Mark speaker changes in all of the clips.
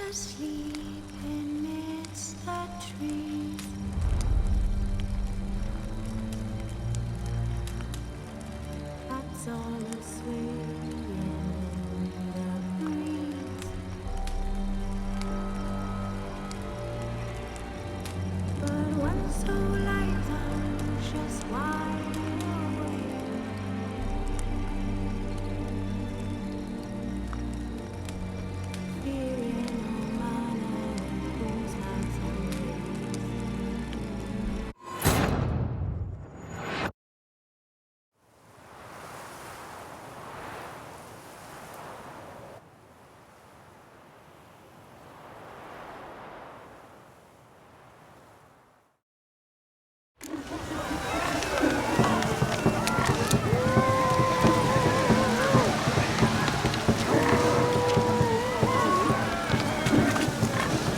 Speaker 1: asleep amidst the trees. That's all aswing in the breeze. But when so light, I'm just wide awake. Fearing all manner of things that's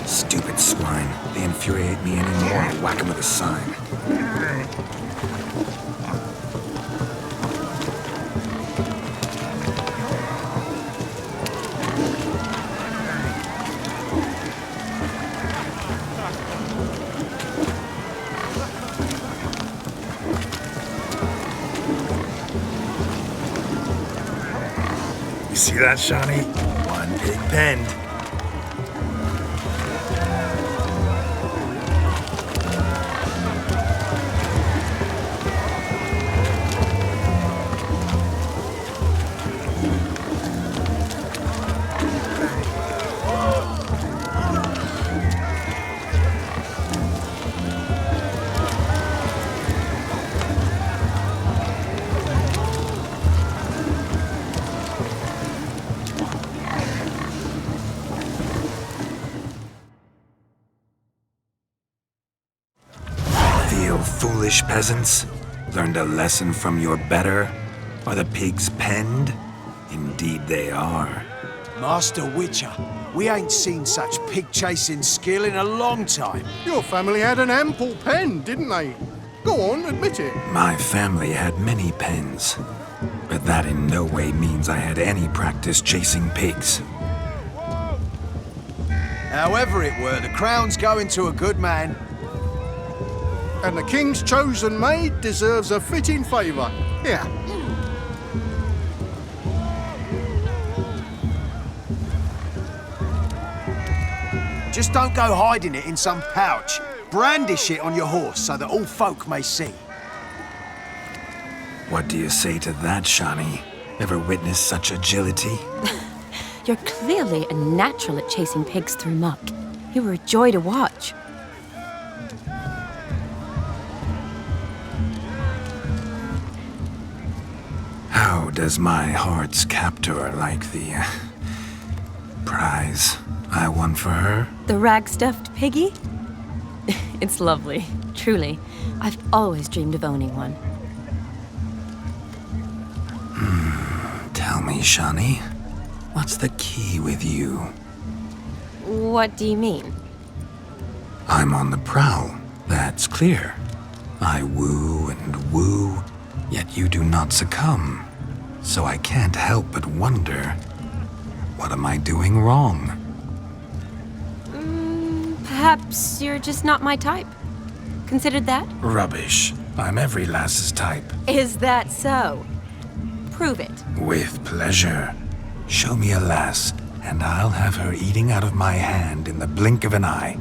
Speaker 2: Stupid swine. They infuriate me anymore. I'll whack 'em with a sign. You see that, Shawnee? One pig penned. Foolish peasants, learned a lesson from your better? Are the pigs penned? Indeed they are.
Speaker 3: Master Witcher, we ain't seen such pig-chasing skill in a long time.
Speaker 4: Your family had an ample pen, didn't they? Go on, admit it.
Speaker 2: My family had many pens, but that in no way means I had any practice chasing pigs.
Speaker 3: However it were, the crown's going to a good man.
Speaker 4: And the king's chosen maid deserves a fitting favour. Here.
Speaker 3: Just don't go hiding it in some pouch. Brandish it on your horse so that all folk may see.
Speaker 2: What do you say to that, Shawnee? Ever witnessed such agility?
Speaker 5: You're clearly a natural at chasing pigs through muck. You were a joy to watch.
Speaker 2: How does my heart's captor like the prize I won for her?
Speaker 5: The rag-stuffed piggy? It's lovely, truly. I've always dreamed of owning one.
Speaker 2: Tell me, Shawnee, what's the key with you?
Speaker 5: What do you mean?
Speaker 2: I'm on the prowl, that's clear. I woo and woo, yet you do not succumb. So I can't help but wonder, what am I doing wrong?
Speaker 5: Perhaps you're just not my type. Considered that?
Speaker 2: Rubbish. I'm every lass's type.
Speaker 5: Is that so? Prove it.
Speaker 2: With pleasure. Show me a lass, and I'll have her eating out of my hand in the blink of an eye.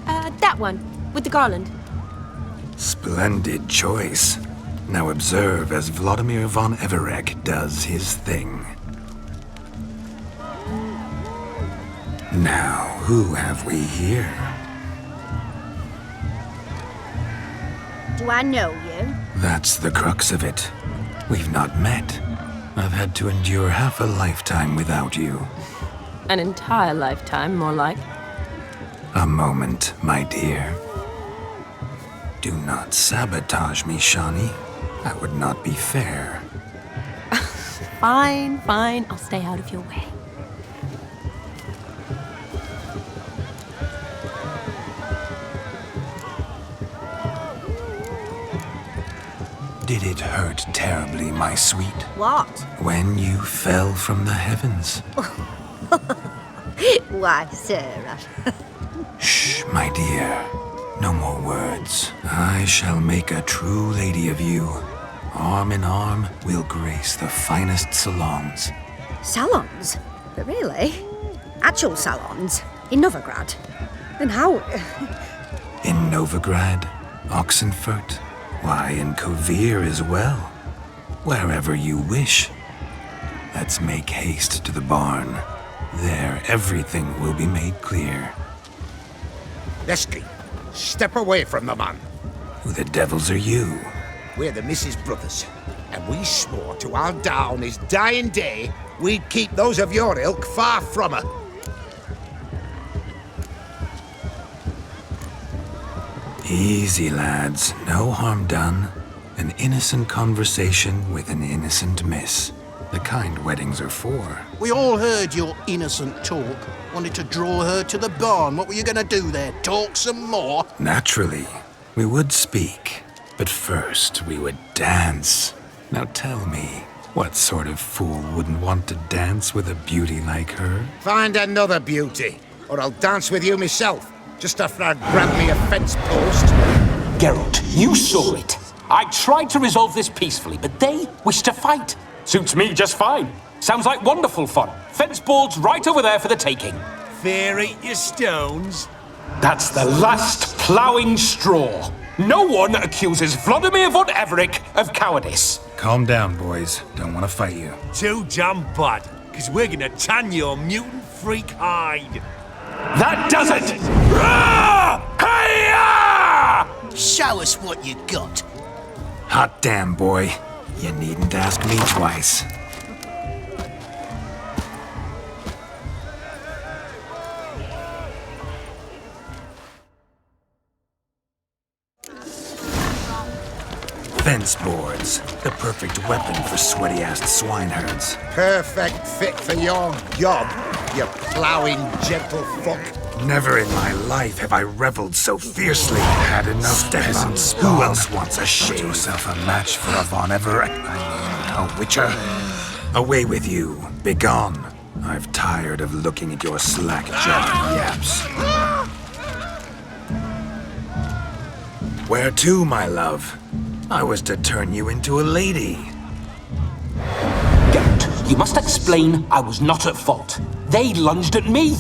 Speaker 5: That one, with the garland.
Speaker 2: Splendid choice. Now observe as Vladimir von Everek does his thing. Now, who have we here?
Speaker 6: Do I know you?
Speaker 2: That's the crux of it. We've not met. I've had to endure half a lifetime without you.
Speaker 5: An entire lifetime, more like.
Speaker 2: A moment, my dear. Do not sabotage me, Shawnee. That would not be fair.
Speaker 5: Fine, fine. I'll stay out of your way.
Speaker 2: Did it hurt terribly, my sweet?
Speaker 6: What?
Speaker 2: When you fell from the heavens.
Speaker 6: Why, Sarah.
Speaker 2: Shh, my dear. No more words. I shall make a true lady of you. Arm in arm, we'll grace the finest salons.
Speaker 6: Salons? But really? Actual salons? In Novigrad? And how?
Speaker 2: In Novigrad, Oxenfurt, why, in Kovir as well. Wherever you wish. Let's make haste to the barn. There, everything will be made clear.
Speaker 7: Leslie, step away from the man.
Speaker 2: Who the devils are you?
Speaker 7: We're the Mrs. Brothers, and we swore to Aidal on his dying day we'd keep those of your ilk far from her.
Speaker 2: Easy, lads. No harm done. An innocent conversation with an innocent miss. The kind weddings are for.
Speaker 4: We all heard your innocent talk. Wanted to draw her to the barn. What were you gonna do there? Talk some more?
Speaker 2: Naturally, we would speak. But first, we would dance. Now tell me, what sort of fool wouldn't want to dance with a beauty like her?
Speaker 7: Find another beauty, or I'll dance with you myself, just after I'd grab me a fence post.
Speaker 8: Geralt, you saw it. I tried to resolve this peacefully, but they wish to fight. Suits me just fine. Sounds like wonderful fun. Fence boards right over there for the taking.
Speaker 3: Fear eat your stones.
Speaker 8: That's the last ploughing straw. No one accuses Vladimir von Everett of cowardice.
Speaker 2: Calm down, boys. Don't want to fight you.
Speaker 3: Too damn bad, because we're gonna tan your mutant freak hide.
Speaker 8: That does it! Rah! Hi-ya!
Speaker 3: Show us what you got.
Speaker 2: Hot damn, boy. You needn't ask me twice. Fence boards. The perfect weapon for sweaty-assed swineherds.
Speaker 7: Perfect fit for your job, you ploughing gentle fuck.
Speaker 2: Never in my life have I reveled so fiercely. Had enough peasants. Who else wants a shave? Yourself a match for a Von Everett. A witcher. Away with you. Begone. I've tired of looking at your slack-jawed yaps. Where to, my love? I was to turn you into a lady.
Speaker 8: Geralt, you must explain I was not at fault. They lunged at me.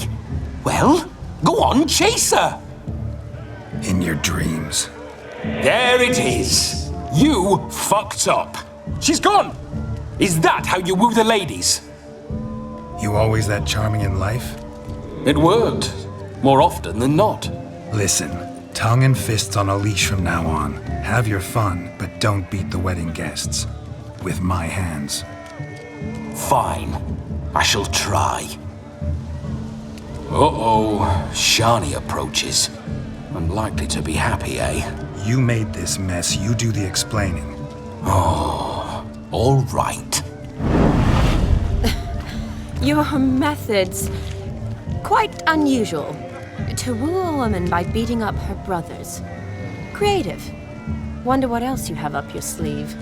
Speaker 8: Well, go on, chase her.
Speaker 2: In your dreams.
Speaker 8: There it is. You fucked up. She's gone. Is that how you woo the ladies?
Speaker 2: You always that charming in life?
Speaker 8: It worked. More often than not.
Speaker 2: Listen, tongue and fists on a leash from now on. Have your fun, but don't beat the wedding guests. With my hands.
Speaker 8: Fine. I shall try. Uh-oh. Shani approaches. Unlikely to be happy, eh?
Speaker 2: You made this mess, you do the explaining.
Speaker 8: Oh, all right.
Speaker 5: Your methods, quite unusual. To woo a woman by beating up her brothers. Creative. Wonder what else you have up your sleeve.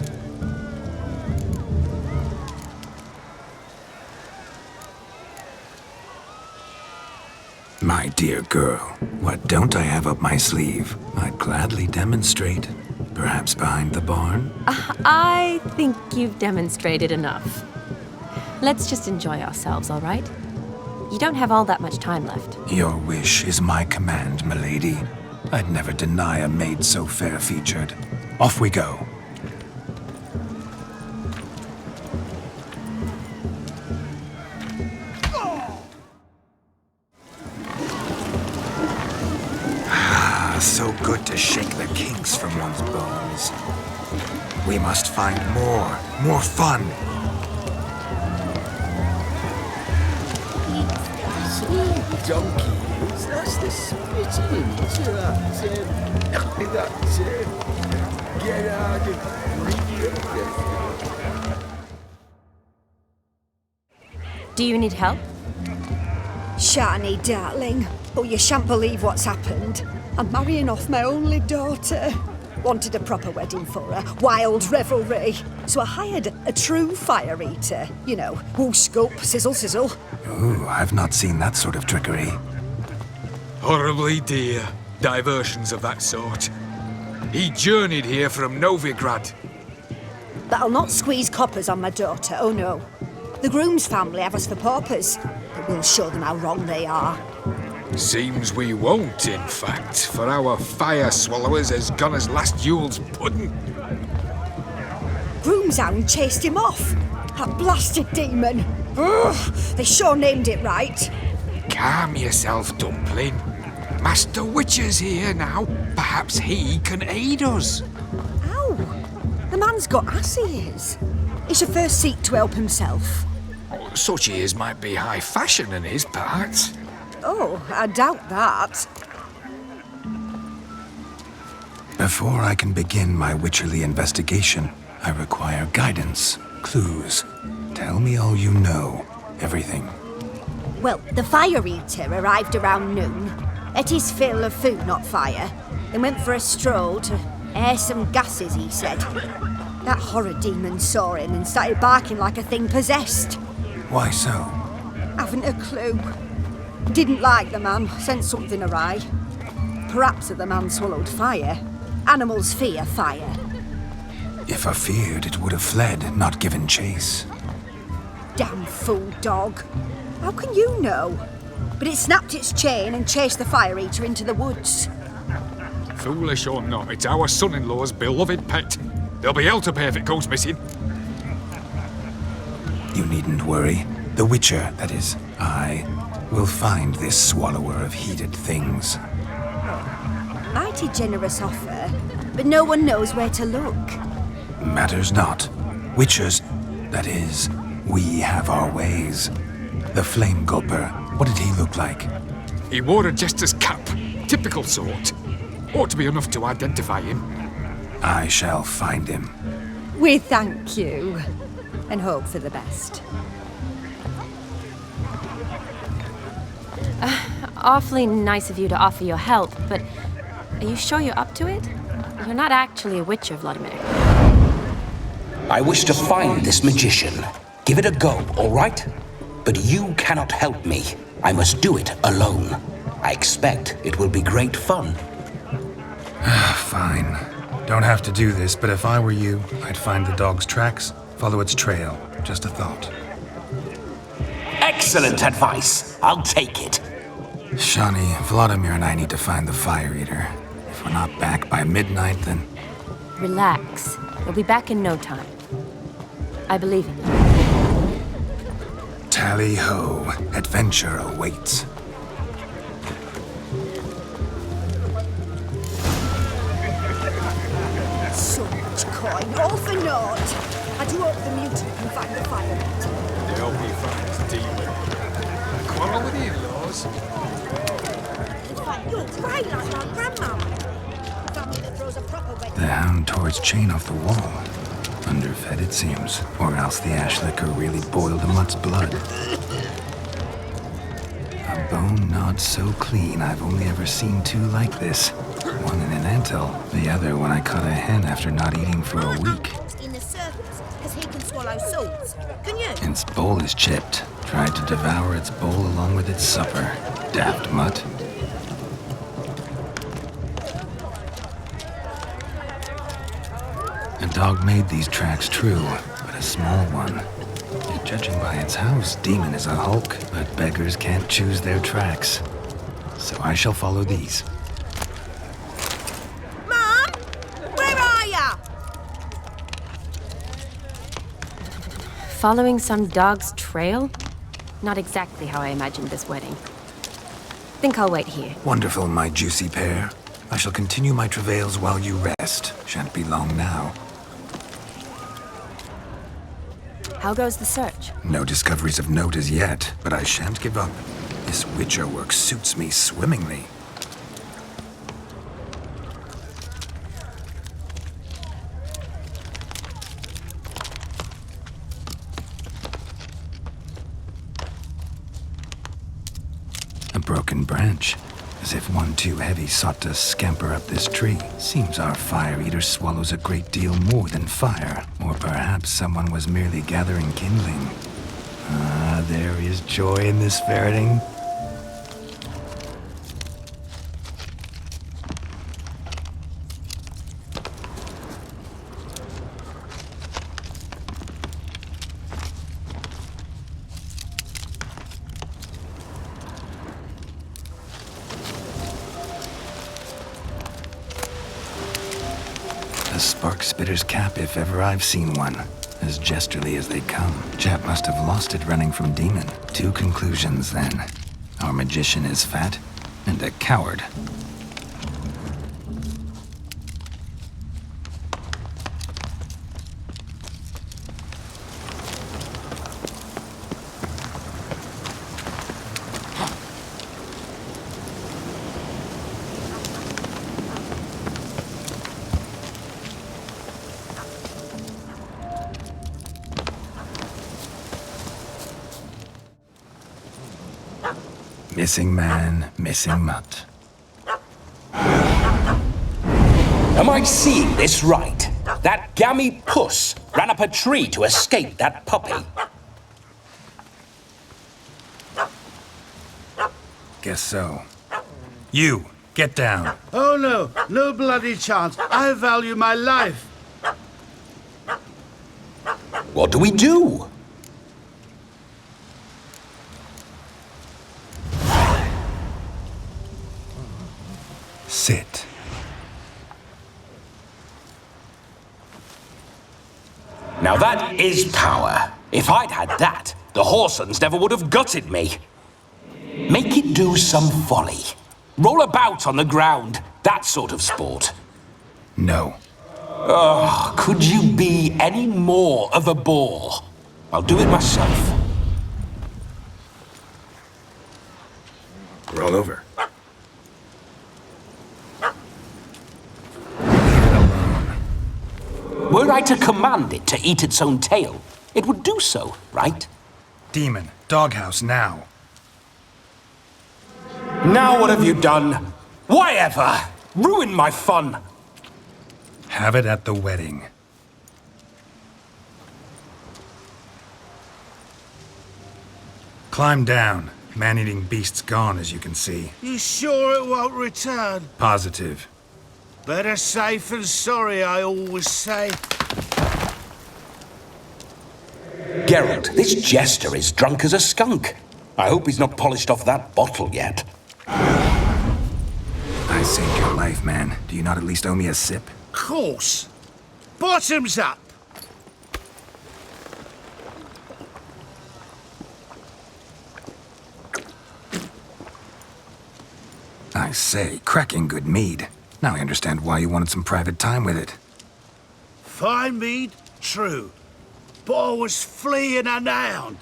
Speaker 2: My dear girl, what don't I have up my sleeve? I'd gladly demonstrate. Perhaps behind the barn?
Speaker 5: I think you've demonstrated enough. Let's just enjoy ourselves, all right? You don't have all that much time left.
Speaker 2: Your wish is my command, milady. I'd never deny a maid so fair-featured. Off we go. So good to shake the kinks from one's bones. We must find more fun.
Speaker 9: Donkeys, that's the spitting. That's it. Get out of
Speaker 5: Do you need help?
Speaker 6: Shani, darling. Oh, you shan't believe what's happened. I'm marrying off my only daughter. Wanted a proper wedding for her, wild revelry. So I hired a true fire eater. You know, whoosh, scoop, sizzle, sizzle.
Speaker 2: Ooh, I've not seen that sort of trickery.
Speaker 10: Horribly dear diversions of that sort. He journeyed here from Novigrad.
Speaker 6: But I'll not squeeze coppers on my daughter, oh no. The groom's family have us for paupers, but we'll show them how wrong they are.
Speaker 10: Seems we won't, in fact, for our fire swallowers has gone as last Yule's pudding.
Speaker 6: Groom's hound chased him off. That blasted demon. Ugh, they sure named it right.
Speaker 10: Calm yourself, Dumpling. Master Witcher's here now. Perhaps he can aid us.
Speaker 6: Ow! The man's got ass ears. He should first seek to help himself.
Speaker 10: Such ears might be high fashion in his parts.
Speaker 6: Oh, I doubt that.
Speaker 2: Before I can begin my witcherly investigation, I require guidance, clues. Tell me all you know, everything.
Speaker 6: Well, the fire eater arrived around noon. Ate his fill of food, not fire. Then went for a stroll to air some gases, he said. That horror demon saw him and started barking like a thing possessed.
Speaker 2: Why so?
Speaker 6: Haven't a clue. Didn't like the man, sent something awry. Perhaps that the man swallowed fire. Animals fear fire.
Speaker 2: If I feared, it would have fled, not given chase.
Speaker 6: Damn fool dog. How can you know? But it snapped its chain and chased the fire eater into the woods.
Speaker 10: Foolish or not, it's our son-in-law's beloved pet. There'll be hell to pay if it goes missing.
Speaker 2: You needn't worry. The Witcher, that is, I, will find this swallower of heated things.
Speaker 6: Mighty generous offer, but no one knows where to look.
Speaker 2: Matters not. Witchers, that is, we have our ways. The Flame Gulper, what did he look like?
Speaker 10: He wore a jester's cap, typical sort. Ought to be enough to identify him.
Speaker 2: I shall find him.
Speaker 6: We thank you, and hope for the best.
Speaker 5: Awfully nice of you to offer your help, but are you sure you're up to it? You're not actually a witcher, Vladimir.
Speaker 8: I wish to find this magician. Give it a go, all right? But you cannot help me. I must do it alone. I expect it will be great fun.
Speaker 2: Fine. Don't have to do this, but if I were you, I'd find the dog's tracks, follow its trail. Just a thought.
Speaker 8: Excellent advice. I'll take it.
Speaker 2: Shani, Vladimir and I need to find the fire eater. If we're not back by midnight, then...
Speaker 5: Relax. You'll be back in no time. I believe in you.
Speaker 2: Tally-ho. Adventure awaits.
Speaker 6: So much coin, all for naught. I do hope the mutant can find the fire eater.
Speaker 10: They hope he finds demon. Quarrel with the in-laws?
Speaker 6: You're right, like my grandma. Family that throws a proper wedding.
Speaker 2: The hound tore its chain off the wall. Underfed, it seems. Or else the ash liquor really boiled a mutt's blood. A bone not so clean I've only ever seen two like this. One in an anthill, the other when I caught a hen after not eating for a week.
Speaker 6: In the circus, because he can swallow souls. Can you?
Speaker 2: Its bowl is chipped. Tried to devour its bowl along with its supper. Daft mutt. A dog made these tracks true, but a small one. Yet judging by its house, Demon is a hulk, but beggars can't choose their tracks. So I shall follow these.
Speaker 6: Mom! Where are ya?
Speaker 5: Following some dog's trail? Not exactly how I imagined this wedding. Think I'll wait here.
Speaker 2: Wonderful, my juicy pair. I shall continue my travails while you rest. Shan't be long now.
Speaker 5: How goes the search?
Speaker 2: No discoveries of note as yet, but I shan't give up. This Witcher work suits me swimmingly. A broken branch. as if one too heavy sought to scamper up this tree. Seems our fire eater swallows a great deal more than fire, or perhaps someone was merely gathering kindling. Ah, there is joy in this ferreting. A spark spitter's cap, if ever I've seen one. As jesterly as they come. Chap must have lost it running from Demon. Two conclusions, then. Our magician is fat, and a coward. Missing man, missing mutt.
Speaker 8: Am I seeing this right? That gammy puss ran up a tree to escape that puppy.
Speaker 2: Guess so. You, get down.
Speaker 11: Oh no, no bloody chance. I value my life.
Speaker 8: What do we do?
Speaker 2: Sit.
Speaker 8: Now that is power. If I'd had that, the Horsons never would have gutted me. Make it do some folly. Roll about on the ground. That sort of sport.
Speaker 2: No.
Speaker 8: Oh, could you be any more of a bore? I'll do it myself.
Speaker 2: Roll over.
Speaker 8: Were I to command it to eat its own tail, it would do so, right?
Speaker 2: Demon, doghouse now.
Speaker 8: Now what have you done? Why ever? Ruin my fun.
Speaker 2: Have it at the wedding. Climb down. Man-eating beast's gone, as you can see.
Speaker 11: You sure it won't return?
Speaker 2: Positive.
Speaker 11: Better safe than sorry, I always say.
Speaker 8: Geralt, this jester is drunk as a skunk. I hope he's not polished off that bottle yet.
Speaker 2: I saved your life, man. Do you not at least owe me a sip?
Speaker 11: Course. Bottoms up.
Speaker 2: I say, cracking good mead. Now I understand why you wanted some private time with it.
Speaker 11: Fine mead, true. But I was fleeing an hound.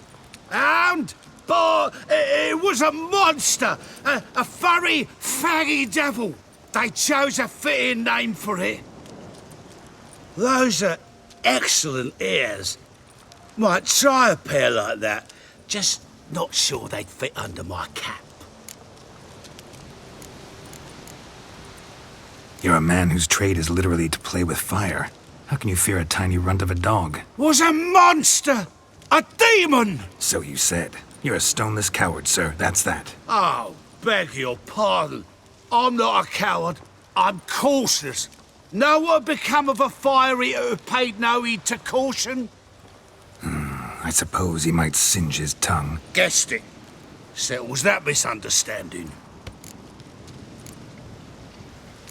Speaker 11: Hound? But it was a monster. A furry, faggy devil. They chose a fitting name for it. Those are excellent ears. Might try a pair like that. Just not sure they'd fit under my cap.
Speaker 2: You're a man whose trade is literally to play with fire. How can you fear a tiny runt of a dog?
Speaker 11: Was a monster! A demon!
Speaker 2: So you said. You're a stoneless coward, sir. That's that.
Speaker 11: Oh, beg your pardon. I'm not a coward. I'm cautious. Know what had become of a fire eater who paid no heed to caution?
Speaker 2: I suppose he might singe his tongue.
Speaker 11: Guessed it. Settles that misunderstanding.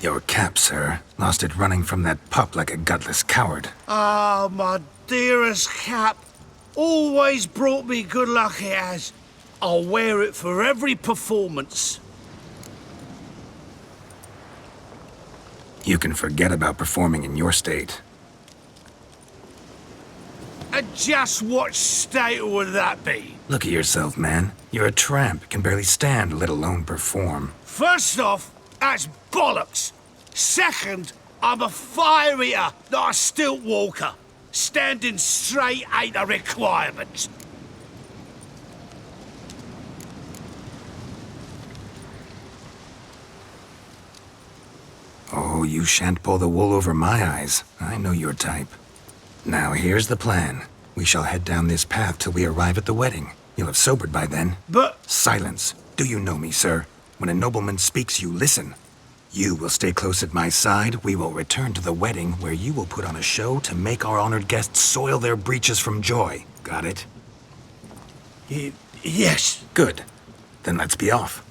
Speaker 2: Your cap, sir. Lost it running from that pup like a gutless coward.
Speaker 11: Ah, my dearest cap. Always brought me good luck it has. I'll wear it for every performance.
Speaker 2: You can forget about performing in your state.
Speaker 11: And just what state would that be?
Speaker 2: Look at yourself, man. You're a tramp, can barely stand, let alone perform.
Speaker 11: First off, that's bollocks. Second, I'm a fire eater, not a stilt walker. Standing straight ain't a requirement.
Speaker 2: Oh, you shan't pull the wool over my eyes. I know your type. Now, here's the plan. We shall head down this path till we arrive at the wedding. You'll have sobered by then.
Speaker 11: But...
Speaker 2: Silence. Do you know me, sir? When a nobleman speaks, you listen. You will stay close at my side. We will return to the wedding, where you will put on a show to make our honored guests soil their breeches from joy. Got it?
Speaker 11: Yes.
Speaker 2: Good. Then let's be off.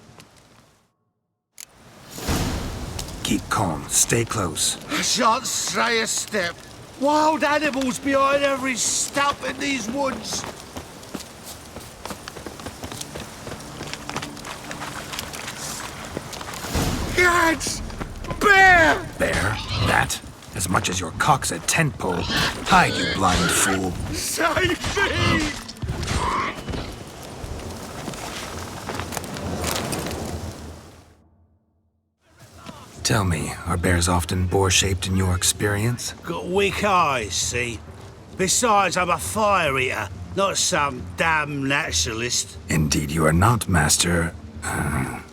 Speaker 2: Keep calm. Stay close.
Speaker 11: I shan't stray a step. Wild animals behind every stump in these woods. Gads! Bear!
Speaker 2: Bear? That? As much as your cock's a tent pole. Hide, you blind fool.
Speaker 11: Save me!
Speaker 2: Tell me, are bears often boar-shaped in your experience?
Speaker 11: Got weak eyes, see? Besides, I'm a fire eater, not some damn naturalist.
Speaker 2: Indeed you are not, Master...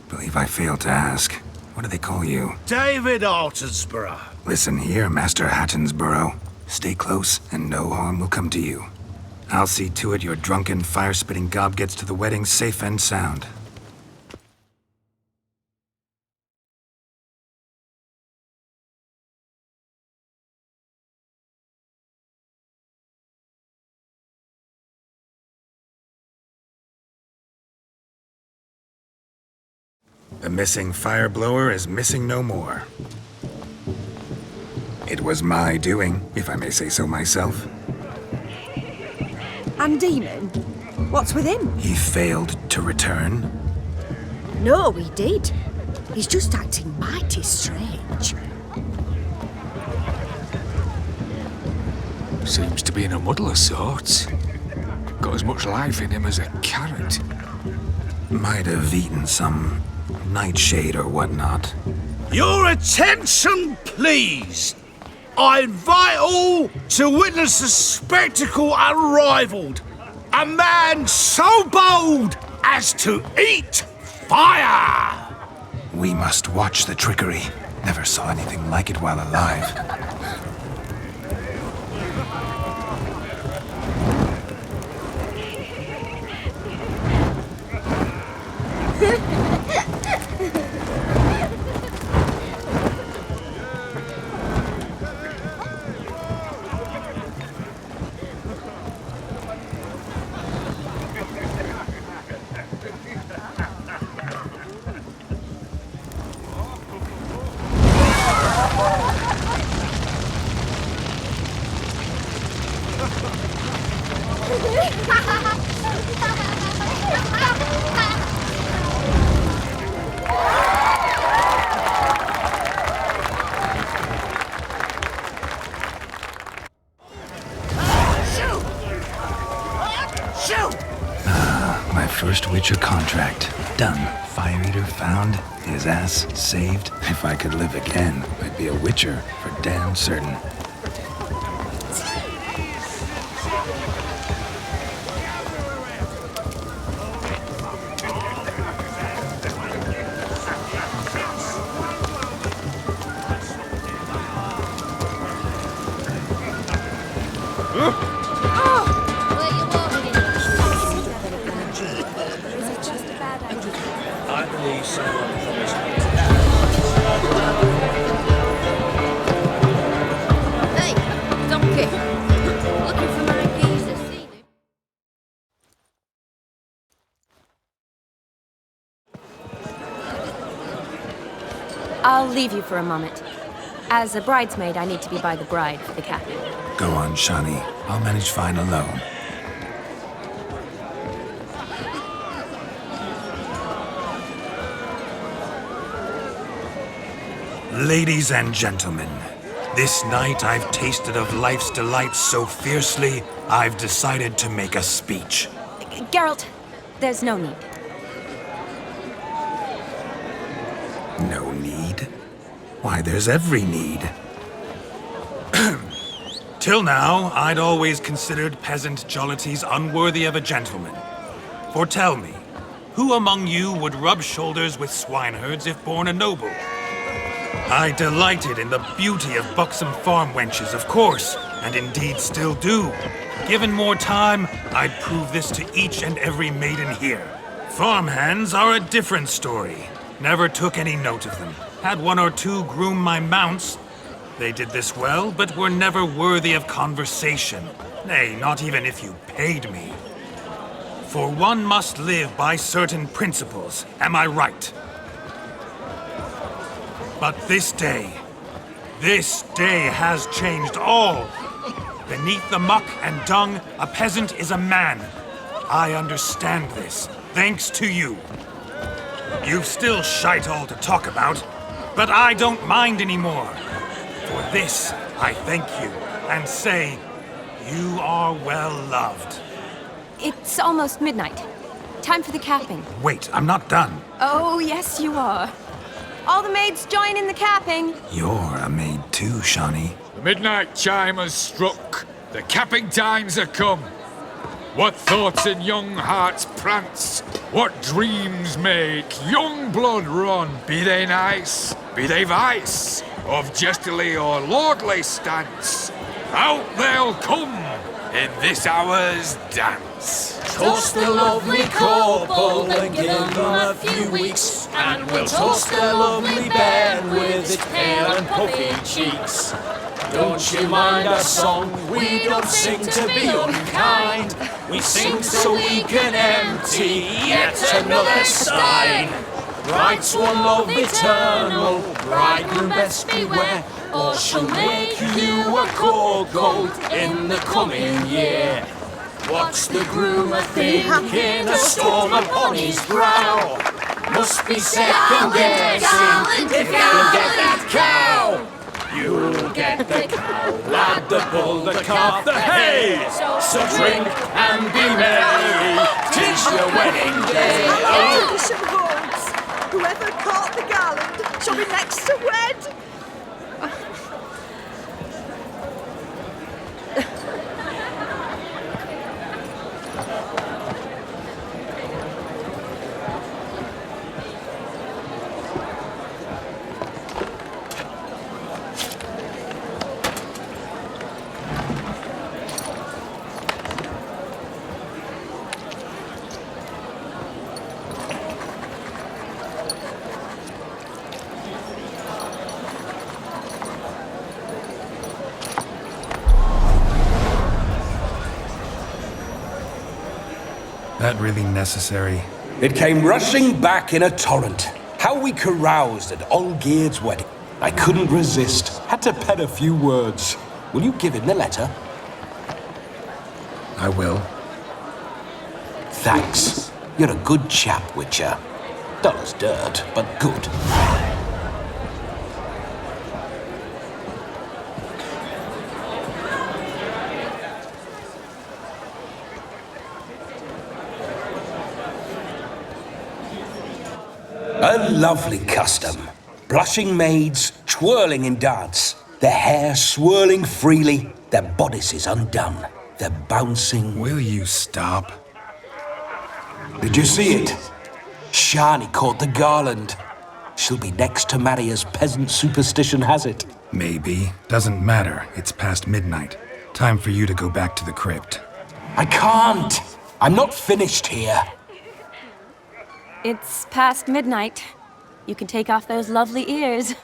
Speaker 2: believe I failed to ask. What do they call you?
Speaker 11: David Altonsborough.
Speaker 2: Listen here, Master Hattonsborough. Stay close, and no harm will come to you. I'll see to it your drunken, fire-spitting gob gets to the wedding safe and sound. The missing fire blower is missing no more. It was my doing, if I may say so myself.
Speaker 6: And Demon? What's with him?
Speaker 2: He failed to return.
Speaker 6: No, he did. He's just acting mighty strange.
Speaker 10: Seems to be in a muddle of sorts. Got as much life in him as a carrot.
Speaker 2: Might have eaten some nightshade or whatnot.
Speaker 11: Your attention, please. I invite all to witness a spectacle unrivaled. A man so bold as to eat fire!
Speaker 2: We must watch the trickery. Never saw anything like it while alive. My first Witcher contract. Done. Fire Eater found. His ass saved. If I could live again, I'd be a Witcher for damn certain.
Speaker 6: Hey, donkey. Looking for my geezer, see?
Speaker 5: I'll leave you for a moment. As a bridesmaid, I need to be by the bride for the captain.
Speaker 2: Go on, Shawnee. I'll manage fine alone. Ladies and gentlemen, this night I've tasted of life's delights so fiercely, I've decided to make a speech.
Speaker 5: Geralt, there's no need.
Speaker 2: No need? Why, there's every need. Till now, I'd always considered peasant jollities unworthy of a gentleman. For tell me, who among you would rub shoulders with swineherds if born a noble? I delighted in the beauty of buxom farm wenches, of course, and indeed still do. Given more time, I'd prove this to each and every maiden here. Farmhands are a different story. Never took any note of them. Had one or two groom my mounts. They did this well, but were never worthy of conversation. Nay, not even if you paid me. For one must live by certain principles, am I right? But this day has changed all. Beneath the muck and dung, a peasant is a man. I understand this, thanks to you. You've still shite all to talk about, but I don't mind anymore. For this, I thank you, and say, you are well loved.
Speaker 5: It's almost midnight. Time for the capping.
Speaker 2: Wait, I'm not done.
Speaker 5: Oh, yes, you are. All the maids join in the capping.
Speaker 2: You're a maid too, Shawnee.
Speaker 10: The midnight chime has struck. The capping times are come. What thoughts in young hearts prance? What dreams make young blood run? Be they nice, be they vice, of jestily or lordly stance, out they'll come in this hour's dance.
Speaker 9: Toast the lovely couple and give them a few weeks, and we'll toast the lovely bed with its pale and puffy cheeks. Don't you mind our song? We don't sing to be unkind. We sing so we can empty yet another stein. Bride's one love eternal, bridegroom best beware, or she'll make you a cold in the coming year. What's the groom a-thinking, a storm upon his brow? Must be second guessing if you can get that cow. You'll get the cow, lad, the bull, the calf, the hay. So drink and be merry, 'tis your wedding day.
Speaker 12: Tradition holds. Whoever caught the garland shall be next to wed.
Speaker 2: That really necessary?
Speaker 8: It came rushing back in a torrent. How we caroused at Olgierd's wedding. I couldn't resist. Had to pen a few words. Will you give him the letter?
Speaker 2: I will.
Speaker 8: Thanks. You're a good chap, Witcher. Dull as dirt, but good. A lovely custom. Blushing maids twirling in dance, their hair swirling freely, their bodices undone, their bouncing...
Speaker 2: Will you stop?
Speaker 8: Did you see it? Shani caught the garland. She'll be next to marry as peasant superstition has it.
Speaker 2: Maybe. Doesn't matter. It's past midnight. Time for you to go back to the crypt.
Speaker 8: I can't. I'm not finished here.
Speaker 5: It's past midnight. You can take off those lovely ears.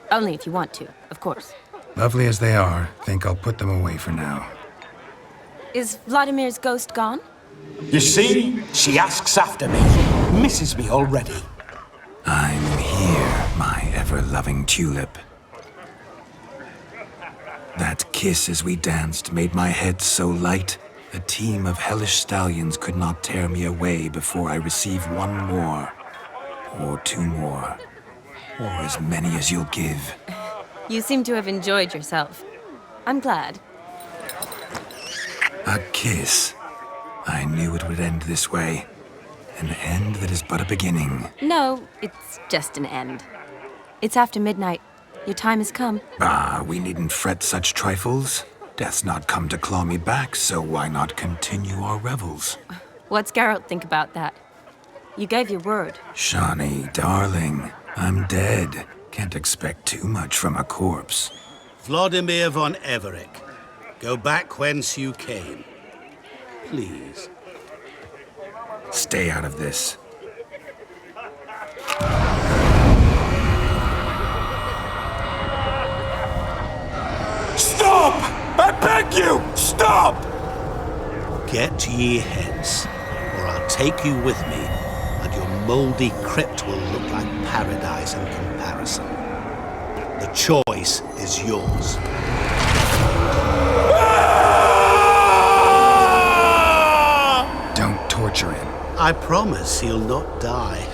Speaker 5: Only if you want to, of course.
Speaker 2: Lovely as they are, think I'll put them away for now.
Speaker 5: Is Vladimir's ghost gone?
Speaker 8: You see? She asks after me. Misses me already.
Speaker 2: I'm here, my ever-loving tulip. That kiss as we danced made my head so light, a team of hellish stallions could not tear me away before I receive one more. Or two more. Or as many as you'll give.
Speaker 5: You seem to have enjoyed yourself. I'm glad.
Speaker 2: A kiss. I knew it would end this way. An end that is but a beginning.
Speaker 5: No, it's just an end. It's after midnight. Your time has come.
Speaker 2: Ah, we needn't fret such trifles. Death's not come to claw me back, so why not continue our revels?
Speaker 5: What's Geralt think about that? You gave your word.
Speaker 2: Shawnee, darling, I'm dead. Can't expect too much from a corpse.
Speaker 11: Vladimir von Everick, go back whence you came. Please.
Speaker 2: Stay out of this.
Speaker 11: Stop! I beg you! Stop! Get ye hence, or I'll take you with me, and your mouldy crypt will look like paradise in comparison. The choice is yours.
Speaker 2: Don't torture him.
Speaker 11: I promise he'll not die.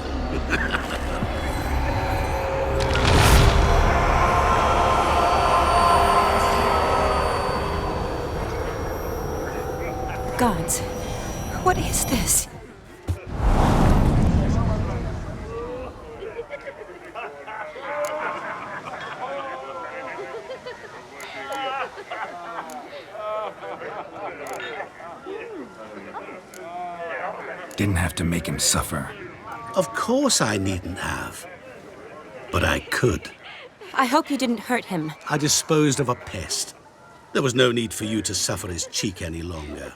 Speaker 5: Gods, what is this?
Speaker 2: Didn't have to make him suffer.
Speaker 11: Of course I needn't have. But I could.
Speaker 5: I hope you didn't hurt him.
Speaker 11: I disposed of a pest. There was no need for you to suffer his cheek any longer.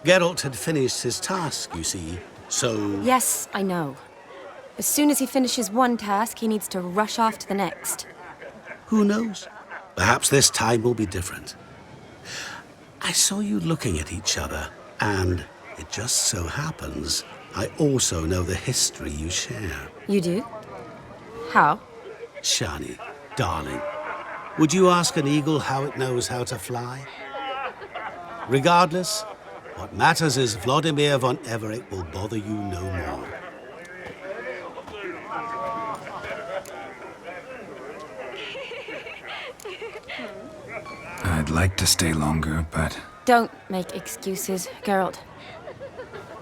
Speaker 11: Geralt had finished his task, you see, so...
Speaker 5: Yes, I know. As soon as he finishes one task, he needs to rush off to the next.
Speaker 11: Who knows? Perhaps this time will be different. I saw you looking at each other, and it just so happens I also know the history you share.
Speaker 5: You do? How?
Speaker 11: Shani, darling, would you ask an eagle how it knows how to fly? Regardless, what matters is Vladimir von Everick will bother you no more.
Speaker 2: I'd like to stay longer, but...
Speaker 5: Don't make excuses, Geralt.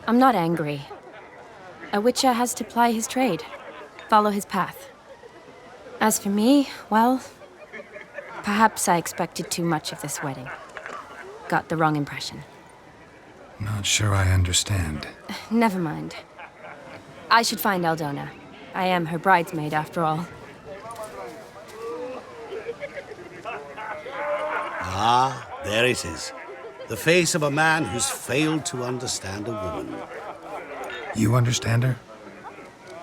Speaker 5: I'm not angry. A witcher has to ply his trade, follow his path. As for me, well, perhaps I expected too much of this wedding. Got the wrong impression.
Speaker 2: Not sure I understand.
Speaker 5: Never mind. I should find Aldona. I am her bridesmaid, after all.
Speaker 11: Ah, there it is. The face of a man who's failed to understand a woman.
Speaker 2: You understand her?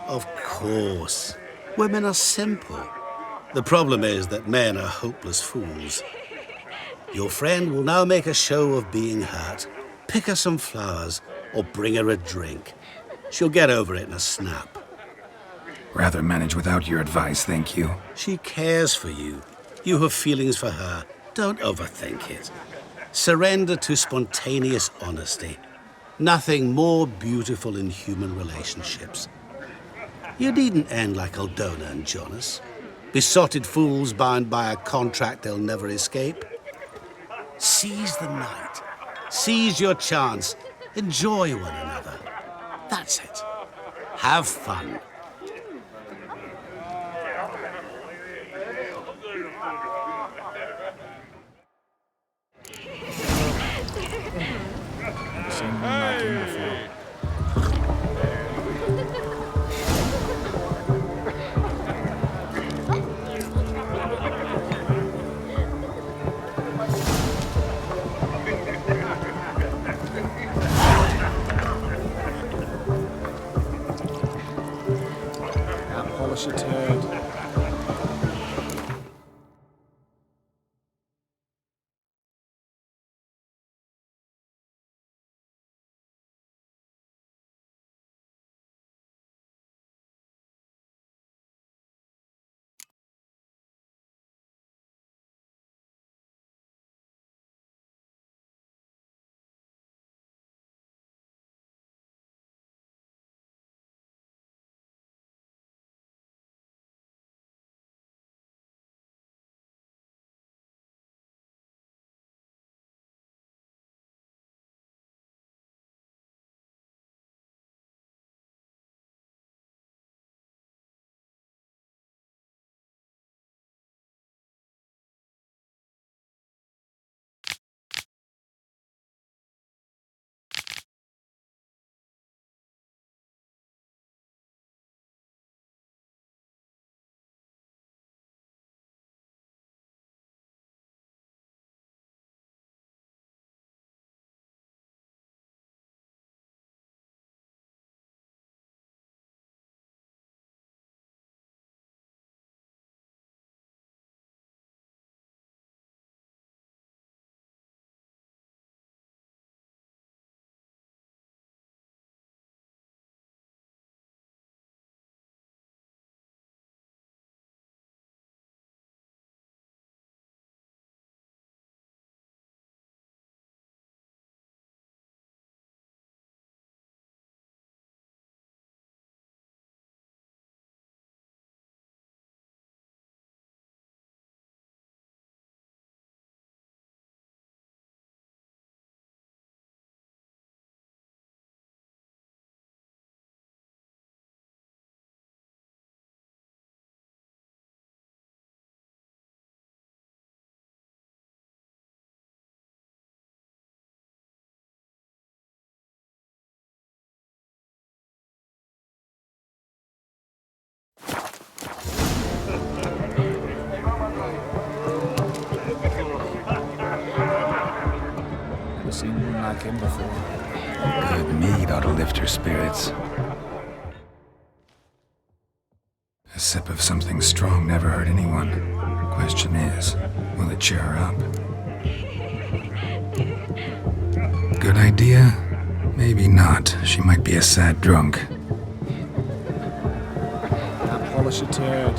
Speaker 11: Of course. Women are simple. The problem is that men are hopeless fools. Your friend will now make a show of being hurt, pick her some flowers, or bring her a drink. She'll get over it in a snap.
Speaker 2: Rather manage without your advice, thank you.
Speaker 11: She cares for you. You have feelings for her. Don't overthink it. Surrender to spontaneous honesty. Nothing more beautiful in human relationships. You needn't end like Aldona and Jonas. Besotted fools bound by a contract they'll never escape. Seize the night. Seize your chance. Enjoy one another. That's it. Have fun.
Speaker 9: Seen one like him before.
Speaker 2: Good mead ought to lift her spirits. A sip of something strong never hurt anyone. Question is, will it cheer her up? Good idea? Maybe not. She might be a sad drunk.
Speaker 9: That polish a turd.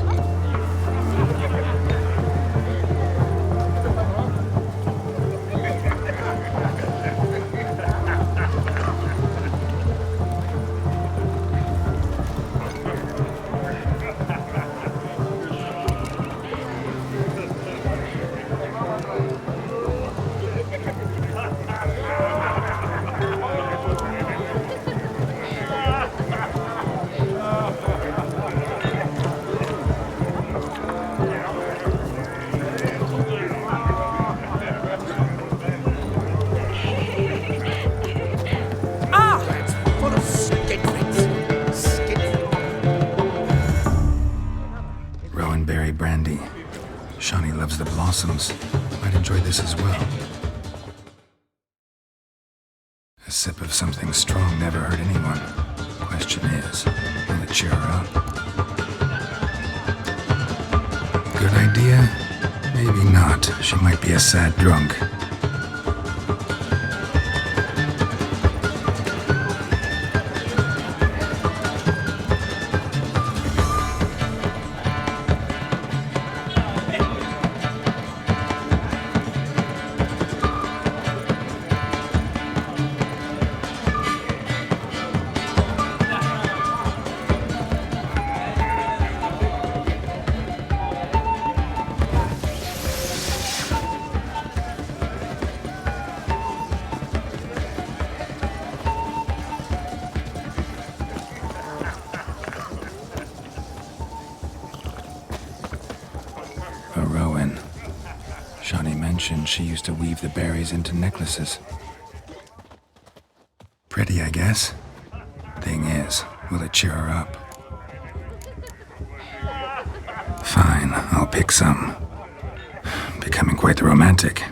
Speaker 2: Berry brandy. Shawnee loves the blossoms. Might enjoy this as well. A sip of something strong never hurt anyone. Question is, will it cheer her up? Good idea? Maybe not. She might be a sad drunk. A Rowan. Shawnee mentioned she used to weave the berries into necklaces. Pretty, I guess. Thing is, will it cheer her up? Fine, I'll pick some. Becoming quite the romantic.